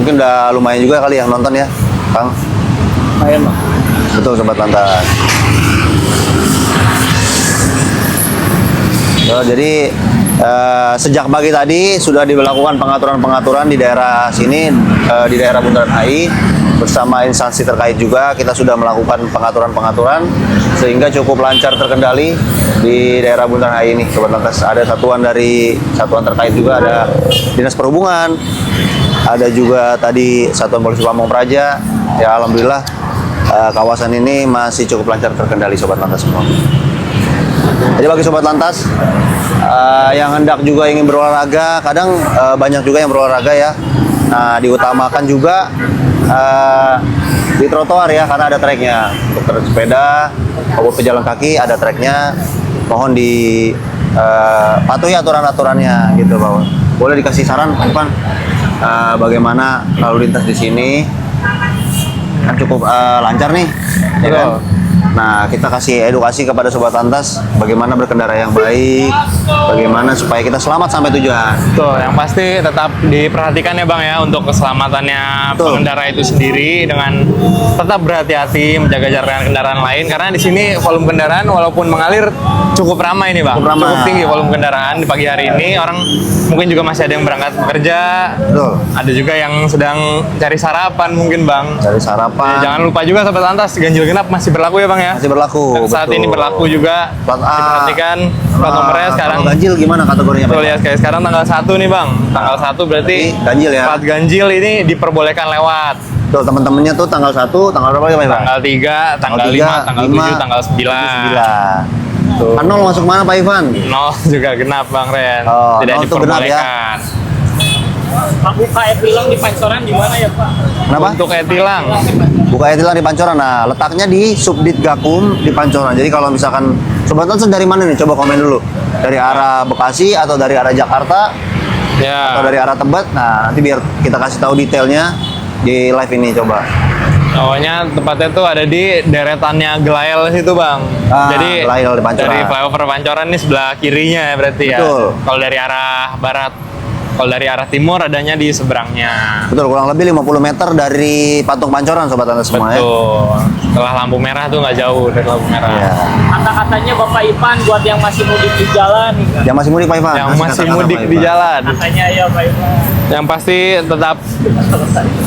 mungkin udah lumayan juga kali yang nonton ya, Kang. Lumayan, Bang. Betul Sobat Lantas. Jadi sejak pagi tadi sudah dilakukan pengaturan-pengaturan di daerah sini, di daerah Bundaran HI bersama instansi terkait juga. Kita sudah melakukan pengaturan-pengaturan sehingga cukup lancar terkendali di daerah Bundaran HI ini. Sobat Lantas, ada satuan terkait juga, ada Dinas Perhubungan, ada juga tadi Satuan Polisi Pamong Praja. Ya alhamdulillah kawasan ini masih cukup lancar terkendali Sobat Lantas semua. Jadi bagi Sobat Lantas yang hendak juga ingin berolahraga, kadang banyak juga yang berolahraga ya. Nah, diutamakan juga di trotoar ya, karena ada treknya. Untuk sepeda maupun pejalan kaki ada treknya. Mohon dipatuhi aturan-aturannya gitu, Pak. Boleh dikasih saran, Pak, bagaimana lalu lintas di sini? Kan cukup lancar nih, ya kan? Nah, kita kasih edukasi kepada Sobat Lantas bagaimana berkendara yang baik, bagaimana supaya kita selamat sampai tujuan. Tuh, yang pasti tetap diperhatikan ya Bang ya untuk keselamatannya pengendara itu sendiri, dengan tetap berhati-hati menjaga jarak dengan kendaraan lain, karena di sini volume kendaraan walaupun mengalir cukup ramai nih Bang. Cukup tinggi volume kendaraan di pagi hari ini. Orang mungkin juga masih ada yang berangkat bekerja. Betul. Ada juga yang sedang cari sarapan mungkin Bang. Cari sarapan. Jangan lupa juga Sobat Lantas, ganjil genap masih berlaku ya Bang ya. Masih berlaku. Dan saat ini berlaku juga. Plat A. Diperhatikan plat nomornya sekarang. Kalau ganjil gimana kategorinya, Pak? Betul ya, kayak sekarang tanggal 1 nih Bang. Tanggal 1 berarti ganjil ya. plat ganjil ini diperbolehkan lewat. Tuh teman-temannya tuh tanggal 1, tanggal berapa ya, Pak? Tanggal 3, tanggal 5, tanggal 7, tanggal 9. Tuh. Nol masuk mana Pak Ivan? 0 juga genap Bang Ren. Oh, tidak 0 tuh genap ya. diperbolehkan. Pak, buka e-tilang di Pancoran di mana ya Pak? Kenapa? Untuk e-tilang. Buka e-tilang di Pancoran. Nah, letaknya di Subdit Gakum di Pancoran. Jadi kalau misalkan Sobat Lantas dari mana nih? Coba komen dulu. Dari arah Bekasi atau dari arah Jakarta Ya. atau dari arah Tebet. Nah, nanti biar kita kasih tahu detailnya di live ini coba. Pokoknya tempatnya tuh ada di deretannya Gelael situ Bang. Jadi Gelael di Pancoran. dari flyover Pancoran ini sebelah kirinya berarti ya. Betul. Kalau dari arah barat. Kalau dari arah timur adanya di seberangnya. Betul, kurang lebih 50 meter dari patung Pancoran Sobat Lantas semua ya. Betul. Setelah lampu merah tuh nggak jauh dari lampu merah. Iya. Kata-katanya Bapak Ivan buat yang masih mudik di jalan. Yang masih mudik Pak Ivan. Yang Kasih masih kata-kata, mudik Pak di Ivan. jalan. Katanya ya Pak Ivan. Yang pasti tetap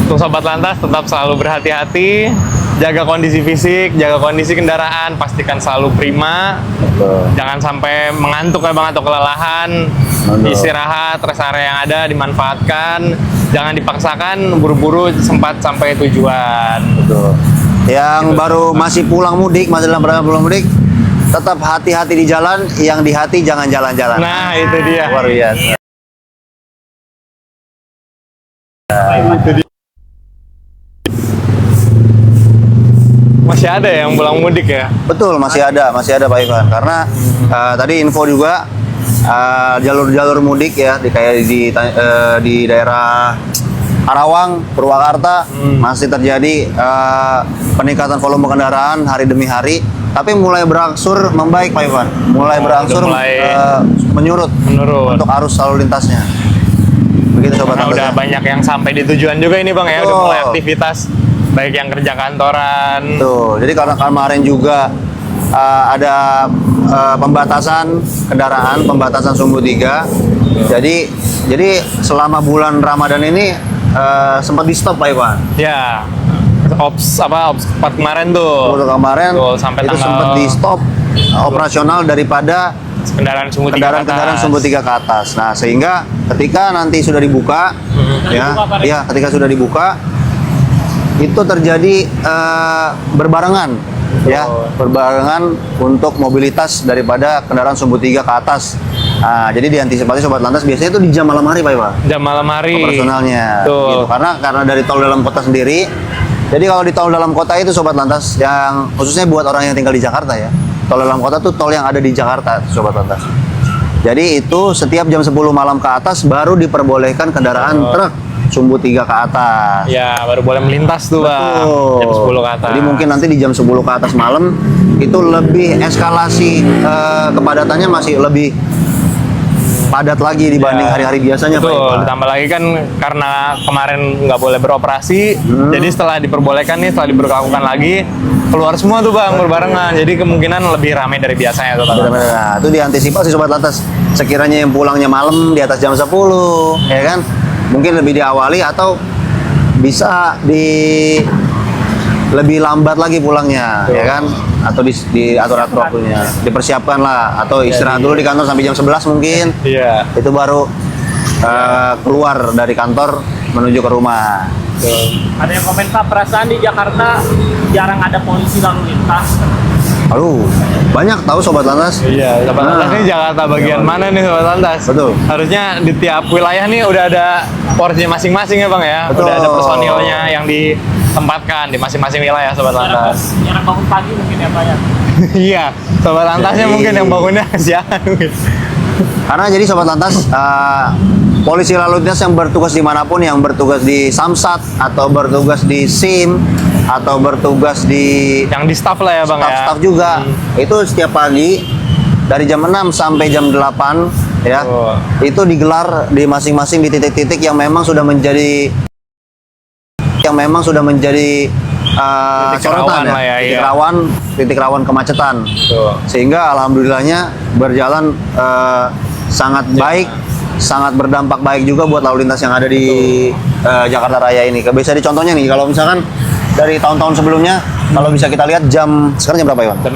untuk Sobat Lantas tetap selalu berhati-hati, jaga kondisi fisik, jaga kondisi kendaraan, pastikan selalu prima. Betul. Jangan sampai mengantuk ya Bang atau kelelahan. Betul. Istirahat, rest area yang ada dimanfaatkan. Jangan dipaksakan, buru-buru sempat sampai tujuan. Betul. Yang baru masih pulang mudik, masih dalam perjalanan pulang mudik, tetap hati-hati di jalan. Yang di hati jangan jalan-jalan. Nah, itu dia. Luar biasa. Masih ada yang pulang mudik ya? Betul, masih ada Pak Ivan. Karena tadi info juga jalur-jalur mudik ya, kayak di daerah Karawang, Purwakarta masih terjadi peningkatan volume kendaraan hari demi hari. Tapi mulai berangsur membaik Pak Ivan, mulai berangsur menyurut untuk arus lalu lintasnya. Begitu Sobat Karena Lantas udah ya. banyak yang sampai di tujuan juga ini Bang ya, udah Betul. mulai aktivitas baik yang kerja kantoran. Tuh, jadi karena kemarin juga ada pembatasan kendaraan, pembatasan sumbu 3. Jadi selama bulan Ramadan ini sempat di stop Pak Iwan. Ya. Ops 4 kemarin tuh. Untuk kemarin Betul, sampai itu tanggal sempat di stop operasional daripada kendaraan sumbu 3 kendaraan sumbu 3 ke atas. Nah, sehingga ketika nanti sudah dibuka ketika sudah dibuka itu terjadi berbarengan berbarengan untuk mobilitas daripada kendaraan sumbu 3 ke atas. Nah, jadi diantisipasi Sobat Lantas biasanya itu di jam malam hari Pak Iwan. Jam malam hari. Operasionalnya. Gitu. Karena dari tol dalam kota sendiri. Jadi kalau di tol dalam kota itu Sobat Lantas yang khususnya buat orang yang tinggal di Jakarta ya. Tol dalam kota tuh tol yang ada di Jakarta Sobat Lantas. Jadi itu setiap jam 10 malam ke atas baru diperbolehkan kendaraan truk sumbu 3 ke atas. Ya, baru boleh melintas tuh Bang. Jam 10 ke atas. Jadi mungkin nanti di jam 10 ke atas malam itu lebih eskalasi kepadatannya masih lebih padat lagi dibanding Ya. hari-hari biasanya, Pak Betul, Ivan. ditambah lagi kan karena kemarin nggak boleh beroperasi, jadi setelah diperbolehkan nih, setelah diberlakukan lagi, keluar semua tuh bang berbarengan, jadi kemungkinan lebih ramai dari biasanya tuh. Benar-benar. Nah, itu diantisipasi Sobat Lantas. Sekiranya yang pulangnya malam di atas jam 10, ya kan? Mungkin lebih diawali atau bisa lebih lambat lagi pulangnya, ya kan? Atau diatur-atur waktunya. Dipersiapkan lah, atau istirahat dulu di kantor sampai jam 11 mungkin. Iya. Itu baru keluar dari kantor menuju ke rumah. Ada yang komen Pak, perasaan di Jakarta jarang ada polisi lalu lintas. Aduh, banyak tahu Sobat Lantas. Iya, Sobat Lantas ini Jakarta bagian mana nih Sobat Lantas? Betul. Harusnya di tiap wilayah nih udah ada porsinya masing-masing ya bang ya. Betul. Udah ada personilnya yang ditempatkan di masing-masing wilayah Sobat Lantas. Jarang bangun pagi mungkin ya Pak ya. Iya, Sobat Lantasnya Jadi- mungkin yang bangunnya siang. Karena jadi Sobat Lantas, polisi lalu lintas yang bertugas dimanapun, yang bertugas di Samsat, atau bertugas di SIM, atau bertugas di Yang di staff lah ya bang ya. staff-staff juga, itu setiap pagi dari jam 6 sampai jam 8 ya, Oh. itu digelar di masing-masing di titik-titik yang memang sudah menjadi Titik sorotan rawan lah ya, titik iya. titik rawan kemacetan. Tuh. Sehingga alhamdulillahnya berjalan sangat baik, sangat berdampak baik juga buat lalu lintas yang ada di Jakarta Raya ini. Bisa dicontohnya nih, kalau misalkan dari tahun-tahun sebelumnya, kalau bisa kita lihat sekarang jam berapa Iwan? Jam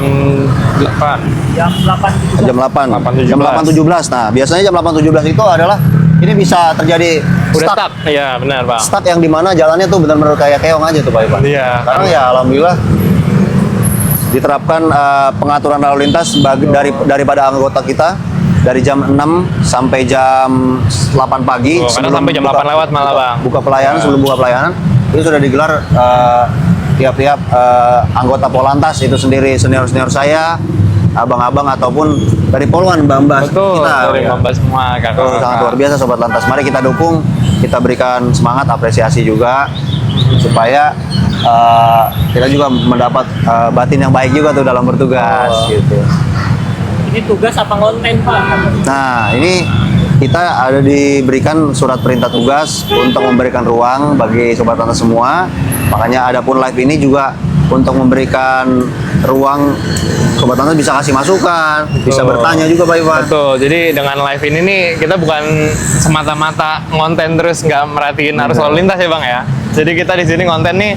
8. Jam 8 Jam 8. 8.17. Jam 8.17. Nah, biasanya jam 8.17 itu adalah ini bisa terjadi Udah stuck. Iya benar bang. stuck yang dimana jalannya tuh benar-benar kayak keong aja tuh Pak Iwan. Iya. Sekarang ya alhamdulillah diterapkan pengaturan lalu lintas daripada anggota kita dari jam 6 sampai jam 8 pagi. Oh, kadang sampai jam 8 lewat malah bang. Buka pelayanan, sebelum buka pelayanan itu sudah digelar tiap-tiap anggota Polantas itu sendiri, senior-senior saya, abang-abang ataupun dari Polwan, mbak-mbak Betul, kita. dari ya. Mambas semua Betul, sangat luar kakak. biasa Sobat Lantas. Mari kita dukung, kita berikan semangat, apresiasi juga supaya kita juga mendapat batin yang baik juga tuh dalam bertugas Oh. gitu. Ini tugas apa konten Pak? Nah, ini kita ada diberikan surat perintah tugas untuk memberikan ruang bagi Sobat Lantas semua. Makanya adapun live ini juga untuk memberikan ruang Sobat Lantas bisa kasih masukan, bisa Betul. bertanya juga Pak Iwan. Betul, jadi dengan live ini nih kita bukan semata-mata ngonten terus nggak merhatiin arus lalu lintas ya bang ya. Jadi kita di sini konten nih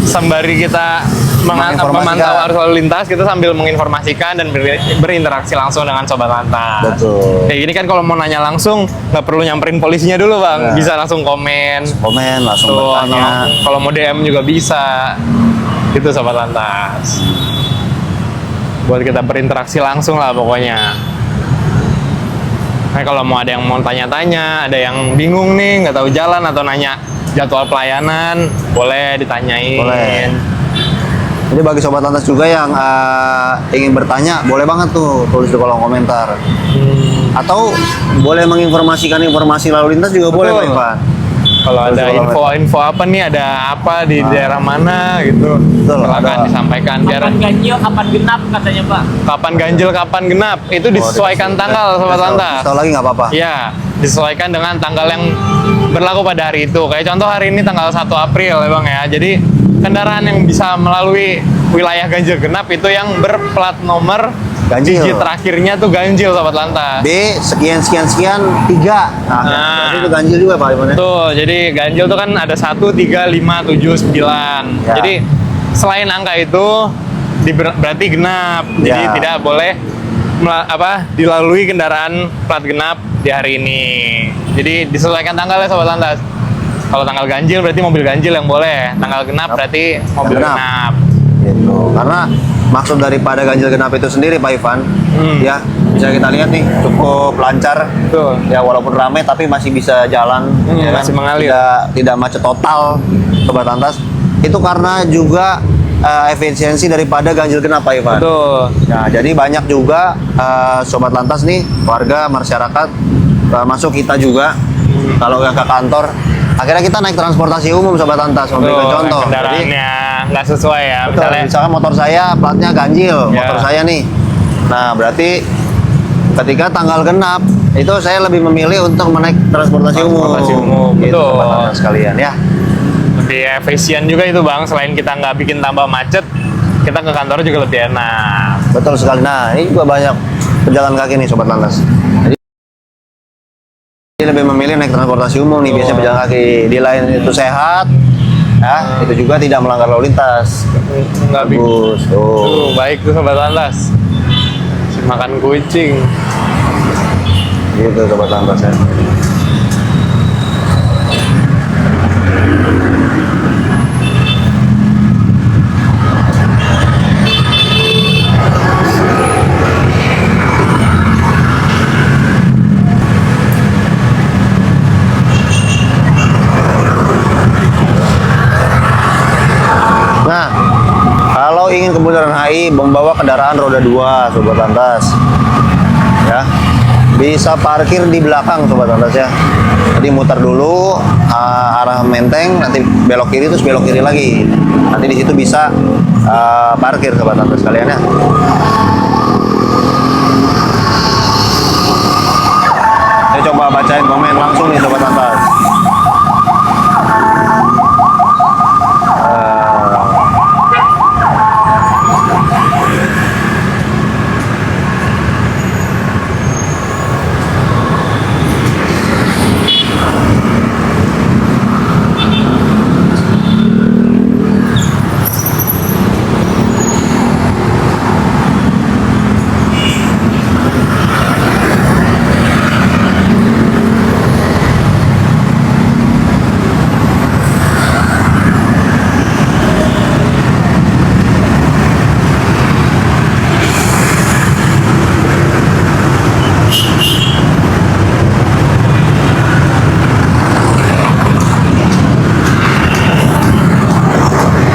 sembari kita Menginformasikan. memantau arus lalu lintas, kita sambil menginformasikan dan berinteraksi langsung dengan Sobat Lantas. Betul. Kayak gini kan kalau mau nanya langsung nggak perlu nyamperin polisinya dulu bang, Nah. bisa langsung komen. Komen, langsung Tuh, bertanya. kalau mau DM juga bisa. Itu Sobat Lantas. Buat kita berinteraksi langsung lah pokoknya. Nah, kalau mau ada yang mau tanya-tanya, ada yang bingung nih, nggak tahu jalan atau nanya jadwal pelayanan, boleh ditanyain. Boleh. Jadi bagi Sobat Lantas juga yang ingin bertanya, boleh banget tuh tulis di kolom komentar. Atau boleh menginformasikan informasi lalu lintas juga boleh Pak Ivan. Kalau ada Tulis di kolom info apa nih, ada apa di daerah mana gitu, Betul, silakan ada. disampaikan biar Kapan ganjil, kapan genap katanya Pak. kapan ganjil, kapan genap, itu disesuaikan tanggal Sobat Lantas. Tahu lagi nggak apa-apa. Iya, disesuaikan dengan tanggal yang berlaku pada hari itu. Kayak contoh hari ini tanggal 1 April ya Bang ya. Jadi kendaraan yang bisa melalui wilayah ganjil genap itu yang berplat nomor Ganjil. digit terakhirnya tuh ganjil Sobat Lantas. B sekian 3. Nah, itu ganjil juga Pak Ivan ya. Tuh, jadi ganjil tuh kan ada 1, 3, 5, 7, 9. Ya. Jadi selain angka itu berarti genap. Jadi Ya. tidak boleh dilalui kendaraan plat genap di hari ini. Jadi disesuaikan tanggalnya Sobat Lantas. Kalau tanggal ganjil berarti mobil ganjil yang boleh. Tanggal genap berarti mobil genap. genap. Gitu. Karena maksud daripada ganjil genap itu sendiri Pak Ivan, ya bisa kita lihat nih cukup lancar. Betul. Ya walaupun ramai tapi masih bisa jalan, ya kan? masih mengalir. Tidak macet total Sobat Lantas. Itu karena juga efisiensi daripada ganjil genap Pak Ivan. Betul. Nah, jadi banyak juga Sobat Lantas nih, warga, masyarakat, termasuk kita juga, kalau nggak ke kantor, akhirnya kita naik transportasi umum Sobat Lantas, memberikan Betul, contoh. Jadi, kendaraannya nggak sesuai ya. betul, misalkan motor saya platnya ganjil, Ya. motor saya nih. Nah, berarti ketika tanggal genap itu saya lebih memilih untuk menaik transportasi umum. Transportasi umum, Gitu, betul. teman-teman sekalian ya. Lebih efisien juga itu bang, selain kita nggak bikin tambah macet, kita ke kantor juga lebih enak. Betul sekali. Nah, ini juga banyak pejalan kaki nih sobat lantas. Jadi lebih memilih naik transportasi umum nih, biasanya pejalan kaki. Di lain itu sehat, ya, itu juga tidak melanggar lalu lintas. Nggak Bagus. Tuh, baik tuh sobat lantas. Si makan kucing. Gitu sobat lantas ya. Nah, kalau ingin ke Bundaran HI membawa kendaraan roda 2, sobat lantas, ya, bisa parkir di belakang, sobat lantas ya. Jadi muter dulu arah Menteng, nanti belok kiri terus belok kiri lagi. Nanti di situ bisa parkir, sobat lantas kalian ya. Saya coba bacain komen langsung nih, sobat lantas.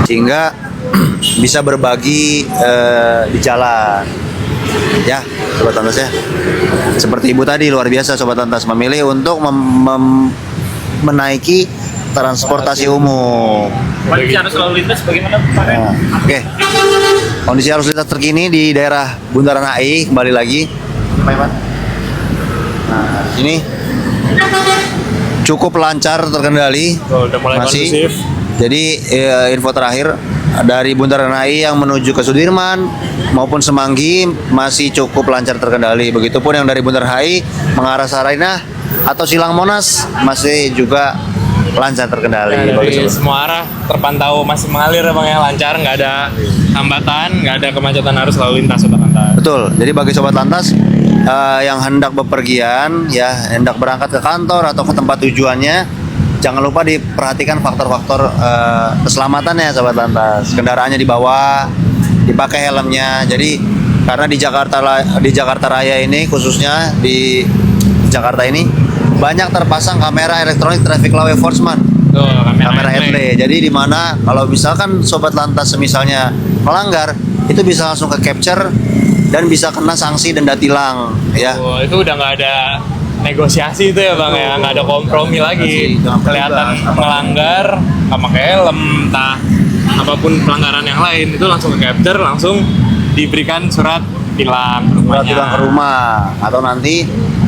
Sehingga bisa berbagi di jalan, ya sobat lantas ya. Seperti ibu tadi, luar biasa sobat lantas, memilih untuk menaiki transportasi umum. Kondisi arus lalu lintas bagaimana Pak? Nah, oke. Kondisi arus lintas terkini di daerah Bundaran HI kembali lagi. Nah, ini cukup lancar terkendali. Tuh, udah mulai Masih. kondusif. Jadi info terakhir dari Bundaran HI yang menuju ke Sudirman maupun Semanggi masih cukup lancar terkendali. Begitupun yang dari Bundaran HI mengarah Sarinah atau Silang Monas masih juga lancar terkendali. Ya, Bagus, dari sobat. semua arah terpantau masih mengalir ya bang ya, lancar, nggak ada hambatan, nggak ada kemacetan arus lalu lintas sobat lantas. Betul. Jadi bagi sobat lantas yang hendak bepergian, ya hendak berangkat ke kantor atau ke tempat tujuannya, jangan lupa diperhatikan faktor-faktor keselamatannya, sobat lantas. Kendaraannya dibawa, dipakai helmnya. Jadi karena di Jakarta Raya ini, khususnya di Jakarta ini, banyak terpasang kamera elektronik traffic law enforcement. Tuh, Kamera ETLE. Jadi di mana kalau misalkan sobat lantas misalnya melanggar, itu bisa langsung ke capture dan bisa kena sanksi denda tilang, ya. Oh, itu udah nggak ada negosiasi itu ya bang ya, nggak ada kompromi lagi. Masih gampang Kelihatan juga. melanggar, nggak pakai helm, entah apapun pelanggaran yang lain, itu langsung ke capture, langsung diberikan surat tilang ke Surat rumahnya. tilang ke rumah, atau nanti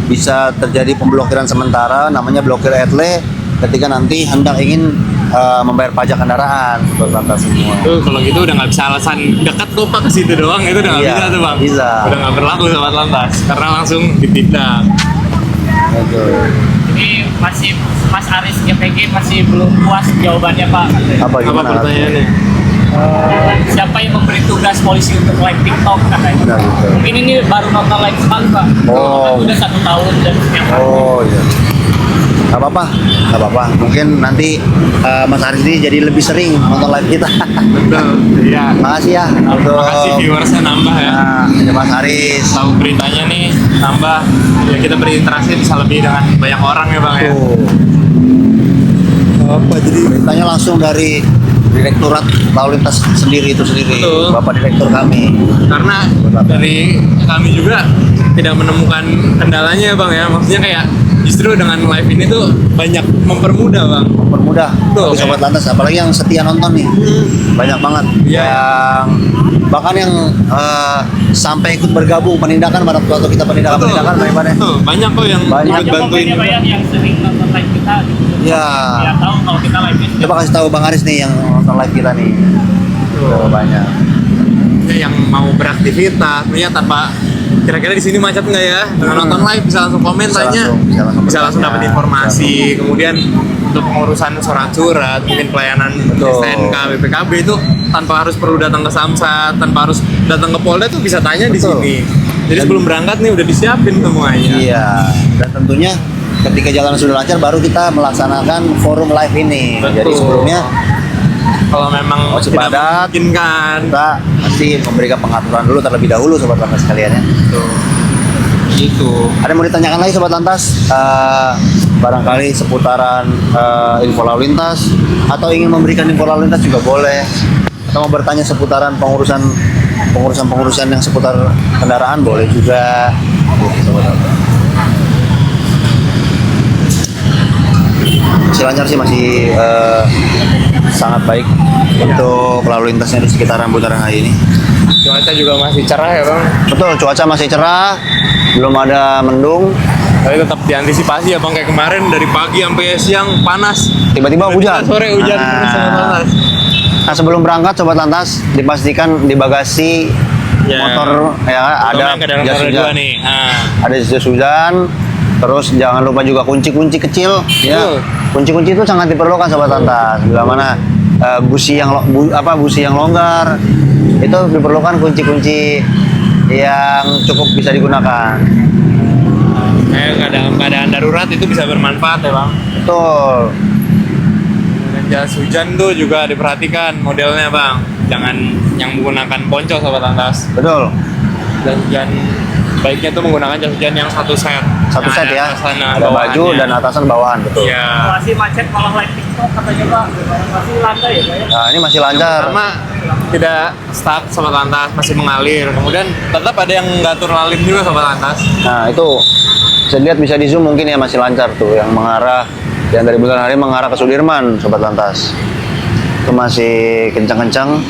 bisa terjadi pemblokiran sementara, namanya blokir ETLE, ketika nanti hendak ingin membayar pajak kendaraan, sobat lantas semua. Tuh kalau gitu udah nggak bisa alasan dekat kok pak ke situ doang, itu udah nggak Iya, bisa tuh bang. bisa. Udah nggak berlaku sobat lantas karena langsung ditindak. Betul. Ini masih Mas Aris GPG masih belum puas jawabannya Pak. Apa Apa gimana? pertanyaannya? Siapa yang memberi tugas polisi untuk live TikTok katanya? Nah, gitu. Mungkin ini baru nonton live sekali Pak. Oh. Udah 1 tahun dan setiap hari. Oh iya. Gak apa-apa, gak apa-apa. Mungkin nanti Mas Aris ini jadi lebih sering nonton live kita. Betul. Iya. Makasih ya. untuk- Makasih viewersnya nambah ya. Nah, ini Mas Aris. Tahu beritanya nih nambah, ya kita berinteraksi bisa lebih dengan banyak orang ya bang ya. Tuh. Apa jadi beritanya langsung dari Direktorat Lalu Lintas sendiri itu sendiri, Betul. Bapak Direktur kami. Karena dari kami juga tidak menemukan kendalanya ya bang ya, maksudnya kayak justru dengan live ini tuh banyak mempermudah bang. Mempermudah Tuh, bagi sobat lantas, apalagi yang setia nonton nih. Banyak banget Iya. yang bahkan yang sampai ikut bergabung penindakan pada waktu kita penindakan daripada. Tuh, banyak kok yang Banyak. ikut bantuin. Pokoknya Pak, yang sering nonton live kita gitu. Ya. Ya tahu kalau kita live-nya Coba kasih tahu Bang Aris nih yang nonton live kita nih. Tuh, banyak. Yang mau beraktivitas, ya tanpa kira-kira di sini macet nggak ya? Dengan nonton live bisa langsung komen, Bisa tanya, langsung bisa langsung dapat bertanya. informasi. Kemudian untuk pengurusan surat-surat, mungkin pelayanan Betul. STNK, BPKB itu tanpa harus perlu datang ke Samsat, tanpa harus datang ke Polda tuh bisa tanya di Betul. sini. Jadi sebelum berangkat nih udah disiapin semuanya. Iya, dan tentunya ketika jalan sudah lancar baru kita melaksanakan forum live ini. Betul. Jadi sebelumnya Kalau memang Masih tidak padat. memungkinkan, kita pasti memberikan pengaturan dulu terlebih dahulu sobat lantas sekalian ya. gitu. Ada yang mau ditanyakan lagi sobat lantas? Barangkali seputaran info lalu lintas atau ingin memberikan info lalu lintas juga boleh. Atau mau bertanya seputaran pengurusan yang seputar kendaraan boleh juga. Gitu, sobat lantas. Masih lancar sih, masih sangat baik untuk lalu lintasnya di sekitaran Bundaran HI ini. Cuaca juga masih cerah ya bang. Betul, cuaca masih cerah, belum ada mendung. Tapi tetap diantisipasi ya bang, kayak kemarin dari pagi sampai siang panas. Tiba-tiba hujan. Sore hujan Nah. terus sama panas. Nah, sebelum berangkat sobat lantas dipastikan di bagasi Ya. motor ya ada Ada ke dalam jas roda dua hujan. nih. Nah, Ada jas hujan. Terus jangan lupa juga kunci-kunci kecil ya. Betul. Kunci-kunci itu sangat diperlukan sobat lantas. Bila mana busi yang longgar itu diperlukan kunci-kunci yang cukup bisa digunakan. kayak dalam keadaan darurat itu bisa bermanfaat ya bang. Betul. Dan jas hujan tuh juga diperhatikan modelnya bang. Jangan yang menggunakan ponco sobat lantas. Betul. Jas hujan baiknya tuh menggunakan jas hujan yang satu set. Satu Yang set ada ya. atasan, Ada baju bawahannya. dan atasan bawahan, betul. Iya. Masih macet kalau live TikTok katanya Pak. Masih landai ya Pak ya? Nah, ini masih lancar. Pertama tidak stuck sobat lantas, masih mengalir. Kemudian tetap ada yang ngatur lalim juga sobat lantas. Nah, itu bisa dilihat, bisa di zoom mungkin ya, masih lancar tuh yang mengarah, yang dari Bundaran HI mengarah ke Sudirman sobat lantas. Itu masih kencang-kencang.